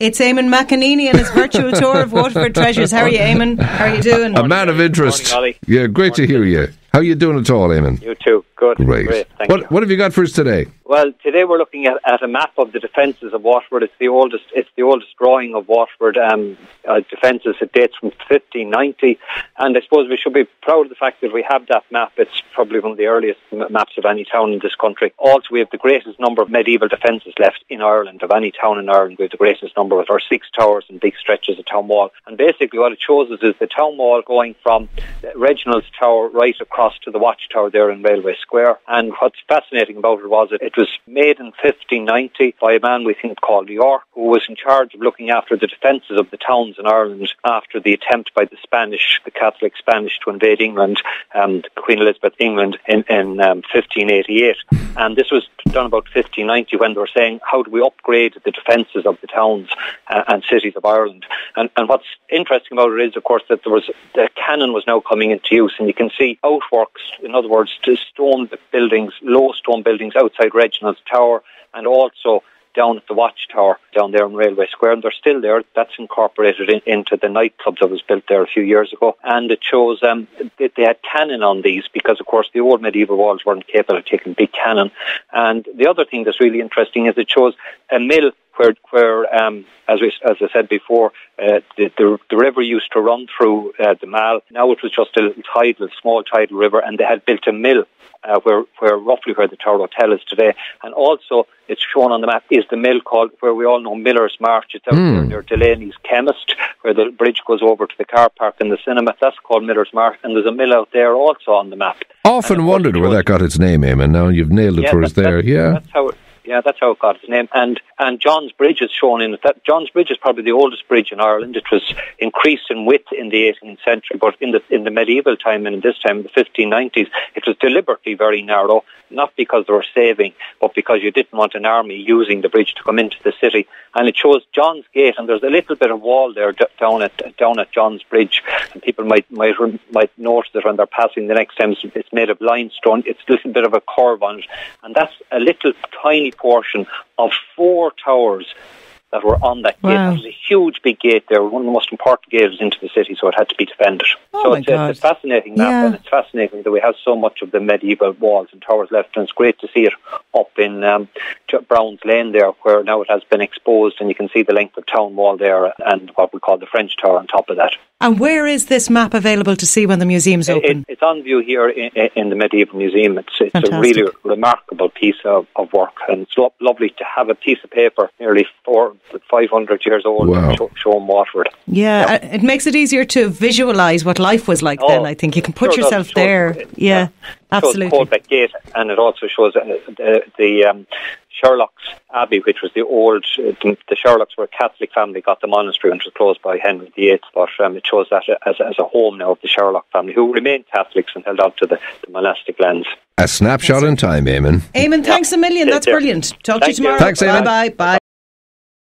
It's Eamon McEnany and his virtual tour of Waterford Treasures. How are you, Eamon? How are you doing? A man of interest. Morning, yeah, great to hear you. How are you doing at all, Eamon? You too. Good. Great. Thank you. What have you got for us today? Well, today we're looking at a map of the defences of Waterford. It's the oldest drawing of Waterford defences. It dates from 1590, and I suppose we should be proud of the fact that we have that map. It's probably one of the earliest maps of any town in this country. Also, we have the greatest number of medieval defences left in Ireland, of any town in Ireland. We have the greatest number with our 6 towers and big stretches of town wall. And basically what it shows us is the town wall going from Reginald's Tower right across to the watchtower there in Railway Square. And what's fascinating about it was it was made in 1590 by a man we think called York, who was in charge of looking after the defences of the towns in Ireland after the attempt by the Catholic Spanish to invade England, Queen Elizabeth England in 1588. And this was done about 1590 when they were saying, how do we upgrade the defences of the towns and cities of Ireland? And what's interesting about it is, of course, that the cannon was now coming into use, and you can see outworks, in other words, to stone buildings, low stone buildings outside Reginald's Tower, and also down at the watchtower down there in Railway Square, and they're still there. That's incorporated into the nightclub that was built there a few years ago. And it shows they had cannon on these because, of course, the old medieval walls weren't capable of taking big cannon. And the other thing that's really interesting is it shows a mill where as I said before, the river used to run through the Mall. Now it was just a small tidal river, and they had built a mill roughly where the Tower Hotel is today. And also, it's shown on the map, is the mill called, where we all know Miller's March. It's out there near Delaney's Chemist, where the bridge goes over to the car park and the cinema. That's called Miller's March, and there's a mill out there also on the map. Often wondered where that got its name, Eamon. Now you've nailed it for us there. That's how it got its name. And John's Bridge is shown in it. That John's Bridge is probably the oldest bridge in Ireland. It was increased in width in the 18th century, but in the medieval time and in this time, in the 1590s, it was deliberately very narrow, not because they were saving, but because you didn't want an army using the bridge to come into the city. And it shows John's Gate, and there's a little bit of wall there down at John's Bridge, and people might notice it when they're passing the next time. It's made of limestone. It's a little bit of a curve on it, and that's a little tiny portion of 4 towers that were on that gate. Wow. There's a huge big gate there, one of the most important gates into the city, so it had to be defended. It's a fascinating map, and it's fascinating that we have so much of the medieval walls and towers left, and it's great to see it up in Browns Lane there, where now it has been exposed, and you can see the length of town wall there and what we call the French Tower on top of that. And where is this map available to see when the museum's open? It's on view here in the Medieval Museum. It's a really remarkable piece of work, and it's lovely to have a piece of paper nearly 500 years old. Wow. Showing Waterford. Yeah, it makes it easier to visualise what life was like then. I think you can put yourself there. Yeah, absolutely. It shows Colbeck Gate, and it also shows the Sherlock's Abbey, which was the Sherlocks were a Catholic family, got the monastery when it was closed by Henry VIII, but it shows that as a home now of the Sherlock family, who remained Catholics and held on to the monastic lands. A snapshot in time, Eamon. Eamon, thanks a million. That's brilliant. Talk to you tomorrow. Thanks, Eamon. Bye.